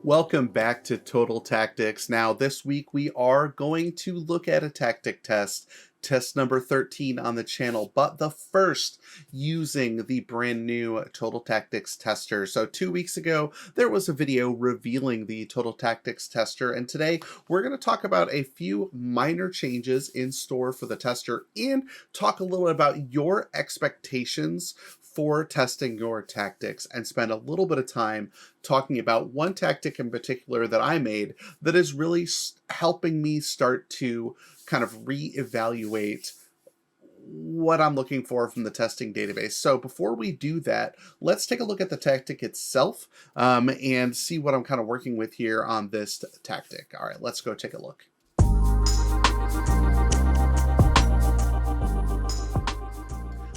Welcome back to Total Tactics. Now, this week we are going to look at a tactic test number 13 on the channel, but the first using the brand new Total Tactics tester. So 2 weeks ago, there was a video revealing the Total Tactics tester, and today we're going to talk about a few minor changes in store for the tester and talk a little about your expectations for testing your tactics and spend a little bit of time talking about one tactic in particular that I made that is really helping me start to kind of reevaluate what I'm looking for from the testing database. So before we do that, let's take a look at the tactic itself and see what I'm kind of working with here on this tactic. All right, let's go take a look.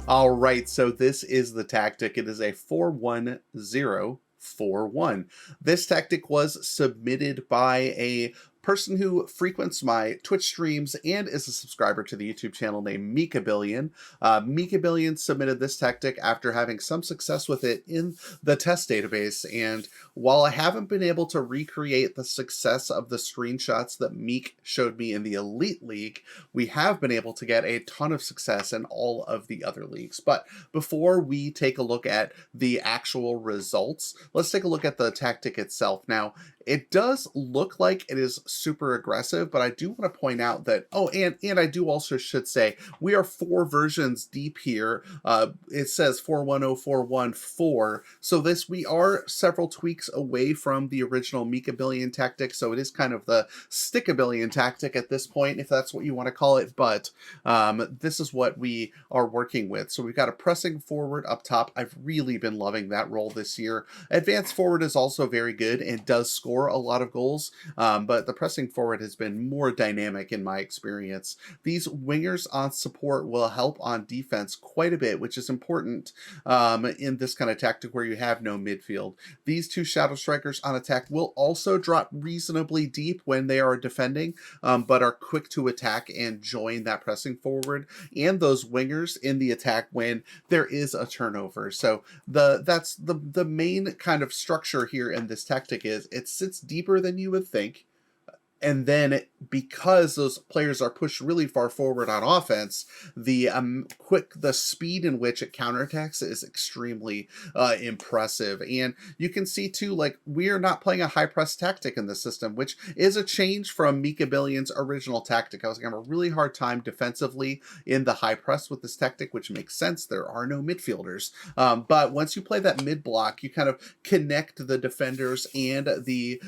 All right, so this is the tactic. It is a 4-1-0-4-1. This tactic was submitted by a person who frequents my Twitch streams and is a subscriber to the YouTube channel named Mikabillion. Mikabillion submitted this tactic after having some success with it in the test database, and while I haven't been able to recreate the success of the screenshots that Meek showed me in the Elite League, we have been able to get a ton of success in all of the other leagues. But before we take a look at the actual results, let's take a look at the tactic itself. Now, it does look like it is super aggressive, but I do want to point out that, and I do also should say, we are 4 versions deep here. It says 410414, so we are several tweaks away from the original Mikabillion tactic, so it is kind of the Stickabillion tactic at this point, if that's what you want to call it, but this is what we are working with. So we've got a pressing forward up top. I've really been loving that role this year. Advanced forward is also very good and does score a lot of goals, but the pressing forward has been more dynamic in my experience. These wingers on support will help on defense quite a bit, which is important in this kind of tactic where you have no midfield. These 2 shadow strikers on attack will also drop reasonably deep when they are defending, but are quick to attack and join that pressing forward, and those wingers in the attack when there is a turnover. So that's the main kind of structure here in this tactic. Is it sits deeper than you would think, and then because those players are pushed really far forward on offense, the speed in which it counterattacks is extremely impressive. And you can see too, like, we are not playing a high press tactic in the system, which is a change from Mikabillion's original tactic. I was going to have a really hard time defensively in the high press with this tactic, which makes sense. There are no midfielders. But once you play that mid block, you kind of connect the defenders and the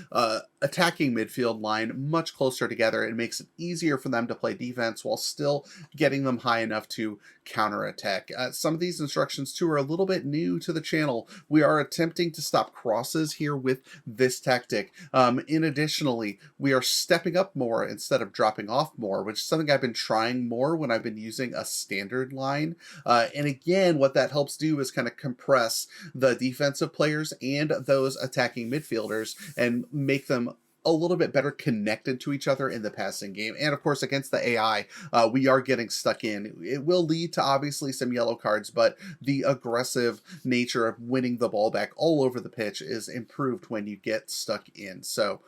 attacking midfield line much closer together. It makes it easier for them to play defense while still getting them high enough to counterattack. Some of these instructions too are a little bit new to the channel. We are attempting to stop crosses here with this tactic. Additionally, we are stepping up more instead of dropping off more, which is something I've been trying more when I've been using a standard line. And again, what that helps do is kind of compress the defensive players and those attacking midfielders and make them a little bit better connected to each other in the passing game. And of course, against the AI, we are getting stuck in. It will lead to obviously some yellow cards, but the aggressive nature of winning the ball back all over the pitch is improved when you get stuck in. So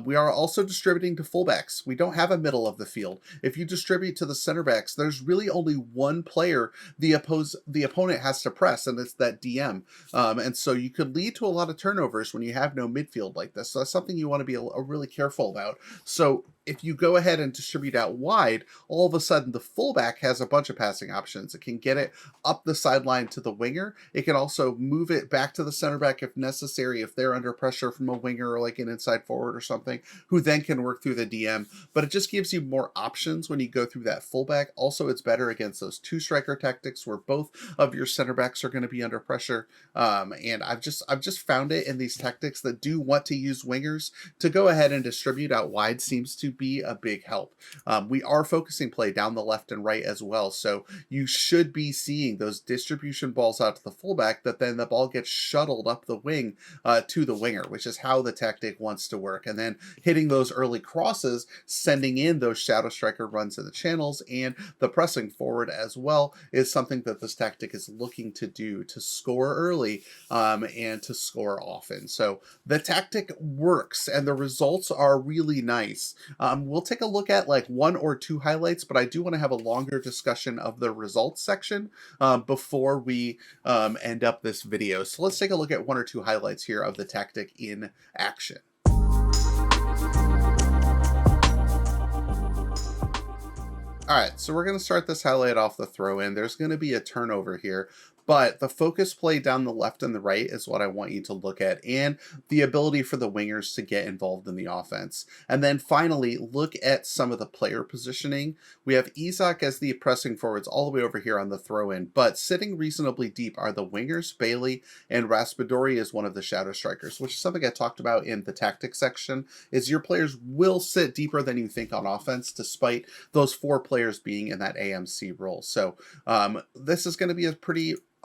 we are also distributing to fullbacks. We don't have a middle of the field. If you distribute to the center backs, there's really only one player the opponent has to press, and it's that DM. And so you could lead to a lot of turnovers when you have no midfield like this. So that's something you want to be really careful about. So if you go ahead and distribute out wide, all of a sudden the fullback has a bunch of passing options. It can get it up the sideline to the winger. It can also move it back to the center back if necessary, if they're under pressure from a winger or like an inside forward or something, who then can work through the DM. But it just gives you more options when you go through that fullback. Also, it's better against those 2 striker tactics where both of your center backs are going to be under pressure. And I've just found it in these tactics that do want to use wingers to go ahead and distribute out wide seems to be a big help. We are focusing play down the left and right as well, so you should be seeing those distribution balls out to the fullback that then the ball gets shuttled up the wing to the winger, which is how the tactic wants to work. And then hitting those early crosses, sending in those shadow striker runs in the channels, and the pressing forward as well is something that this tactic is looking to do to score early and to score often. So the tactic works and the results are really nice. We'll take a look at like 1 or 2 highlights, but I do want to have a longer discussion of the results section before we end up this video. So let's take a look at 1 or 2 highlights here of the tactic in action. All right, so we're going to start this highlight off the throw in. There's going to be a turnover here, but the focus play down the left and the right is what I want you to look at, and the ability for the wingers to get involved in the offense. And then finally, look at some of the player positioning. We have Isak as the pressing forwards all the way over here on the throw in, but sitting reasonably deep are the wingers, Bailey, and Raspadori is one of the shadow strikers, which is something I talked about in the tactics section, is your players will sit deeper than you think on offense, despite those 4 players being in that AMC role. So this is going to be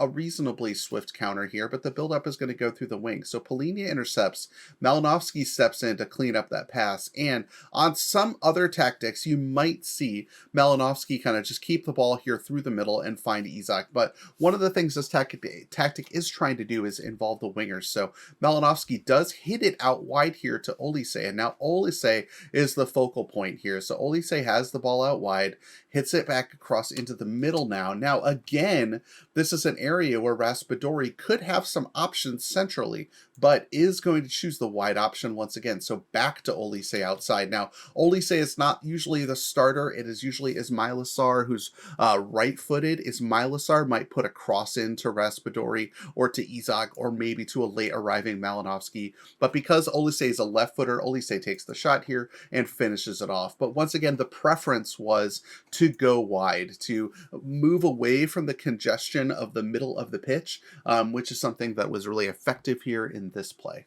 a reasonably swift counter here, but the build-up is going to go through the wing. So Polinia intercepts, Malinovsky steps in to clean up that pass, and on some other tactics, you might see Malinovsky kind of just keep the ball here through the middle and find Isak. But one of the things this tactic is trying to do is involve the wingers. So Malinovsky does hit it out wide here to Olise, and now Olise is the focal point here. So Olise has the ball out wide, hits it back across into the middle now. Now, again, this is an area where Raspadori could have some options centrally, but is going to choose the wide option once again. So back to Olise outside. Now, Olise is not usually the starter. It is usually Ismailasar, who's right-footed. Ismailasar might put a cross into Raspadori or to Isak or maybe to a late arriving Malinovsky. But because Olise is a left-footer, Olise takes the shot here and finishes it off. But once again, the preference was to go wide, to move away from the congestion of the middle of the pitch, which is something that was really effective here in this play.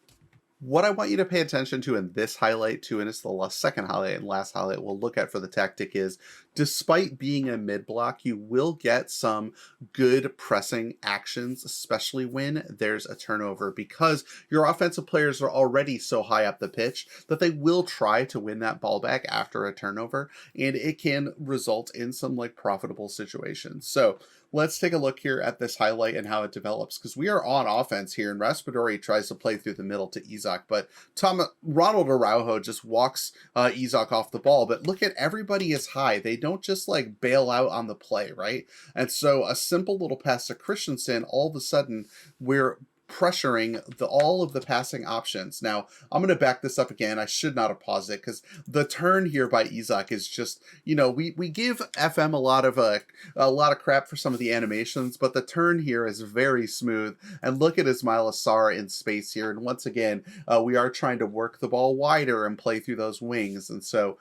What I want you to pay attention to in this highlight too, and it's the second highlight and last highlight we'll look at for the tactic, is despite being a mid block, you will get some good pressing actions, especially when there's a turnover, because your offensive players are already so high up the pitch that they will try to win that ball back after a turnover, and it can result in some like profitable situations. So let's take a look here at this highlight and how it develops, because we are on offense here, and Raspadori tries to play through the middle to Isak, but Ronald Araujo just walks Isak off the ball. But look at, everybody is high. They don't just like bail out on the play, right? And so a simple little pass to Christensen, all of a sudden we're pressuring all of the passing options. Now, I'm going to back this up again. I should not have paused it, because the turn here by Isak is just, you know, we give FM a lot of crap for some of the animations, but the turn here is very smooth. And look at Ismailasar in space here. And once again, we are trying to work the ball wider and play through those wings. And so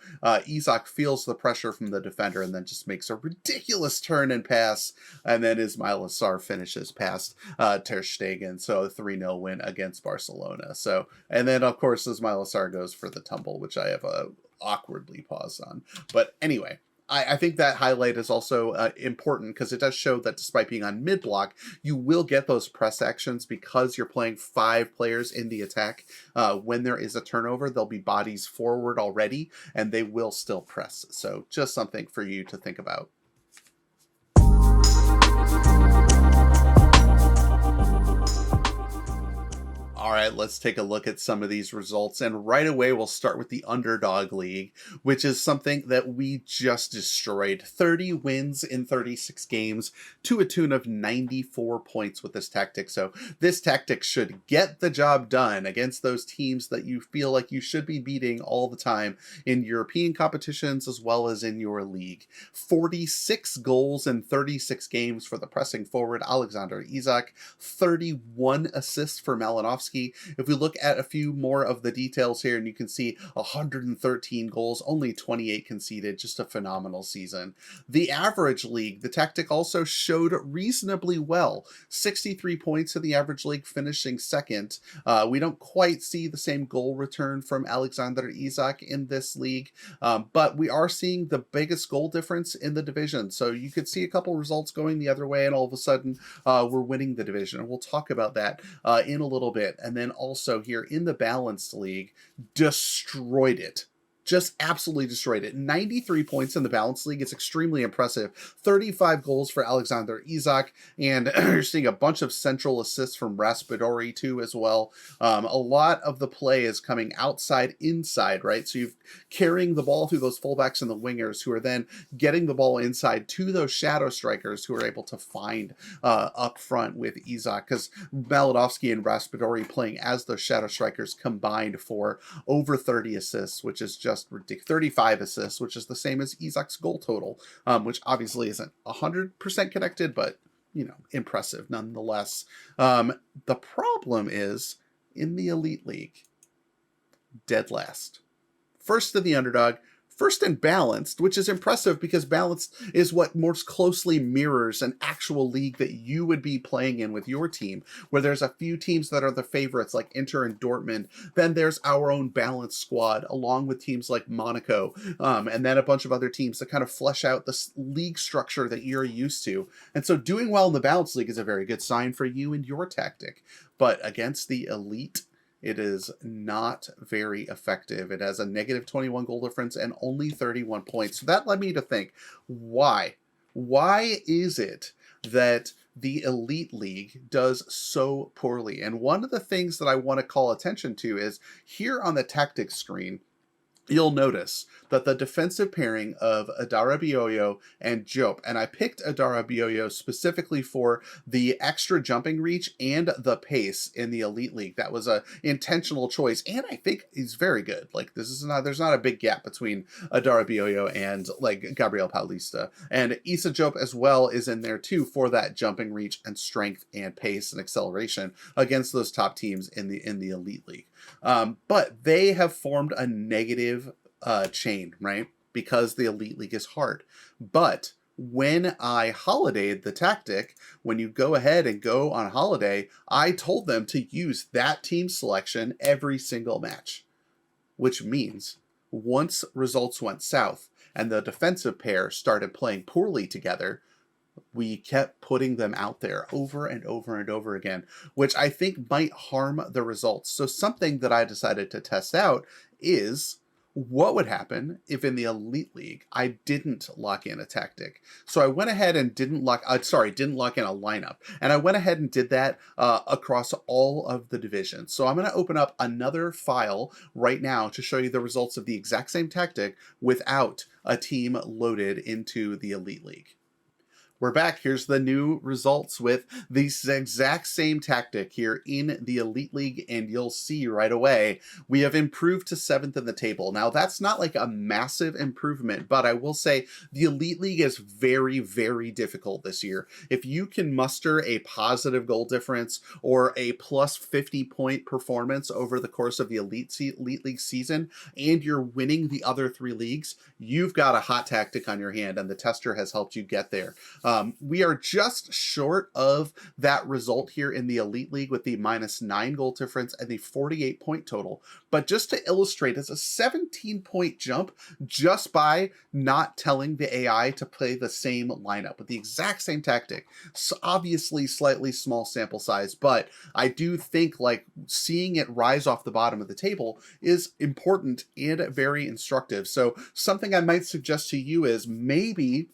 Isak feels the pressure from the defender and then just makes a ridiculous turn and pass. And then Ismailasar finishes past Ter Stegen. So a 3-0 win against Barcelona. So, and then of course Ismailasar goes for the tumble, which I have awkwardly paused on. But anyway, I think that highlight is also important, because it does show that despite being on mid block, you will get those press actions because you're playing 5 players in the attack. When there is a turnover, there'll be bodies forward already, and they will still press. So just something for you to think about. All right, let's take a look at some of these results. And right away, we'll start with the Underdog League, which is something that we just destroyed. 30 wins in 36 games to a tune of 94 points with this tactic. So this tactic should get the job done against those teams that you feel like you should be beating all the time in European competitions as well as in your league. 46 goals in 36 games for the pressing forward Alexander Isak, 31 assists for Malinovsky, Malinowski. If we look at a few more of the details here, and you can see 113 goals, only 28 conceded, just a phenomenal season. The average league, the tactic also showed reasonably well. 63 points in the average league, finishing second. We don't quite see the same goal return from Alexander Isak in this league, but we are seeing the biggest goal difference in the division. So you could see a couple results going the other way, and all of a sudden we're winning the division. And we'll talk about that in a little bit. And then also here in the balanced league, destroyed it. Just absolutely destroyed it. 93 points in the balanced league. It's extremely impressive. 35 goals for Alexander Isak, and you're seeing a bunch of central assists from Raspadori too as well. A lot of the play is coming outside, inside, right? So you're carrying the ball through those fullbacks and the wingers, who are then getting the ball inside to those shadow strikers who are able to find up front with Isak, because Malinowski and Raspadori playing as those shadow strikers combined for over 30 assists, which is just ridiculous. 35 assists, which is the same as Isak's goal total, which obviously isn't 100% connected, but impressive nonetheless. The problem is in the Elite League, dead last. First in the underdog, first and balanced, which is impressive because balanced is what most closely mirrors an actual league that you would be playing in with your team, where there's a few teams that are the favorites like Inter and Dortmund. Then there's our own balanced squad along with teams like Monaco, and then a bunch of other teams that kind of flesh out the league structure that you're used to. And so doing well in the balanced league is a very good sign for you and your tactic. But against the elite, it is not very effective. It has a negative 21 goal difference and only 31 points. So that led me to think, why? Why is it that the Elite League does so poorly? And one of the things that I want to call attention to is here on the tactics screen, you'll notice that the defensive pairing of Adarabioyo and Jope, and I picked Adarabioyo specifically for the extra jumping reach and the pace in the Elite League. That was a intentional choice, and I think he's very good. Like, there's not a big gap between Adarabioyo and like Gabriel Paulista. And Issa Jope as well is in there too for that jumping reach and strength and pace and acceleration against those top teams in the Elite League. But they have formed a negative chain, right? Because the Elite League is hard. But when I holidayed the tactic, when you go ahead and go on holiday, I told them to use that team selection every single match, which means once results went south and the defensive pair started playing poorly together, we kept putting them out there over and over and over again, which I think might harm the results. So something that I decided to test out is what would happen if in the Elite League I didn't lock in a tactic. So I went ahead and didn't lock in a lineup. And I went ahead and did that across all of the divisions. So I'm going to open up another file right now to show you the results of the exact same tactic without a team loaded into the Elite League. We're back. Here's the new results with the exact same tactic here in the Elite League, and you'll see right away we have improved to 7th in the table. Now, that's not like a massive improvement, but I will say the Elite League is very, very difficult this year. If you can muster a positive goal difference or a plus 50-point performance over the course of the Elite League season, and you're winning the other 3 leagues, you've got a hot tactic on your hand, and the tester has helped you get there. We are just short of that result here in the Elite League with the -9 goal difference and the 48-point total. But just to illustrate, it's a 17-point jump just by not telling the AI to play the same lineup with the exact same tactic. So obviously, slightly small sample size, but I do think like seeing it rise off the bottom of the table is important and very instructive. So something I might suggest to you is maybe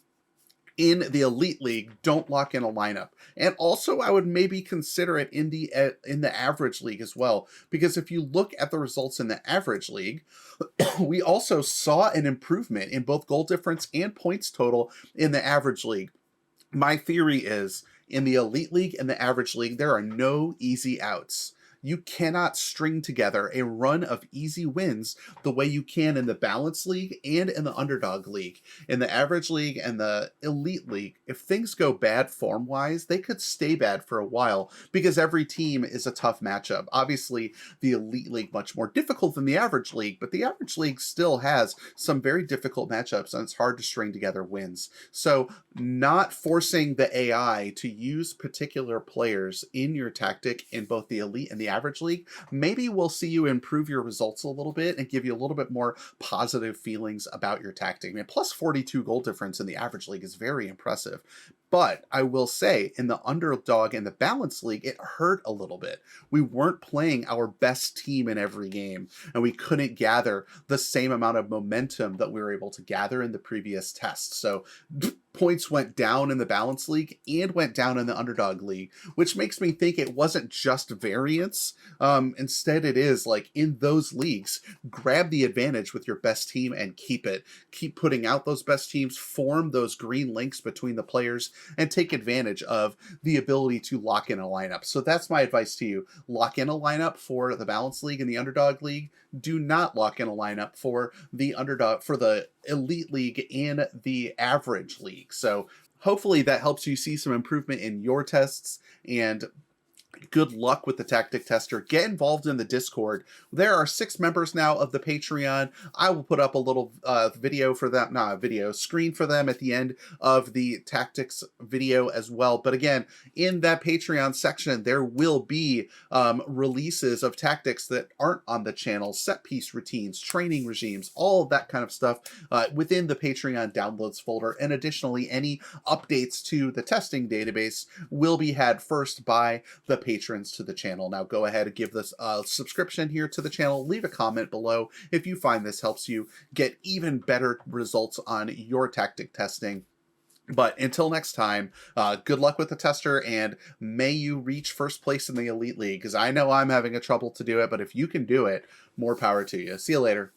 in the Elite League, don't lock in a lineup. And also, I would maybe consider it in the Average League as well, because if you look at the results in the Average League, we also saw an improvement in both goal difference and points total in the Average League. My theory is, in the Elite League and the Average League, there are no easy outs. You cannot string together a run of easy wins the way you can in the Balance League and in the Underdog League. In the Average League and the Elite League, if things go bad form-wise, they could stay bad for a while because every team is a tough matchup. Obviously, the Elite League much more difficult than the Average League, but the Average League still has some very difficult matchups, and it's hard to string together wins. So not forcing the AI to use particular players in your tactic in both the Elite and the Average League, maybe we'll see you improve your results a little bit and give you a little bit more positive feelings about your tactic. I mean, plus 42 goal difference in the Average League is very impressive. But I will say, in the Underdog and the Balance League, it hurt a little bit. We weren't playing our best team in every game, and we couldn't gather the same amount of momentum that we were able to gather in the previous tests. So points went down in the Balance League and went down in the Underdog League, which makes me think it wasn't just variance. Instead, it is like in those leagues, grab the advantage with your best team and keep it. Keep putting out those best teams, form those green links between the players, and take advantage of the ability to lock in a lineup. So that's my advice to you. Lock in a lineup for the Balance League and the Underdog League. Do not lock in a lineup for the Elite League and the Average League. So hopefully that helps you see some improvement in your tests, and good luck with the tactic tester. Get involved in the Discord. There are 6 members now of the Patreon. I will put up a little video for them, not a video, screen for them at the end of the tactics video as well. But again, in that Patreon section, there will be releases of tactics that aren't on the channel, set piece routines, training regimes, all of that kind of stuff within the Patreon downloads folder. And additionally, any updates to the testing database will be had first by the patrons to the channel. Now go ahead and give this a subscription here to the channel. Leave a comment below if you find this helps you get even better results on your tactic testing. But until next time, good luck with the tester, and may you reach first place in the Elite League, because I know I'm having a trouble to do it, but if you can do it, more power to you. See you later.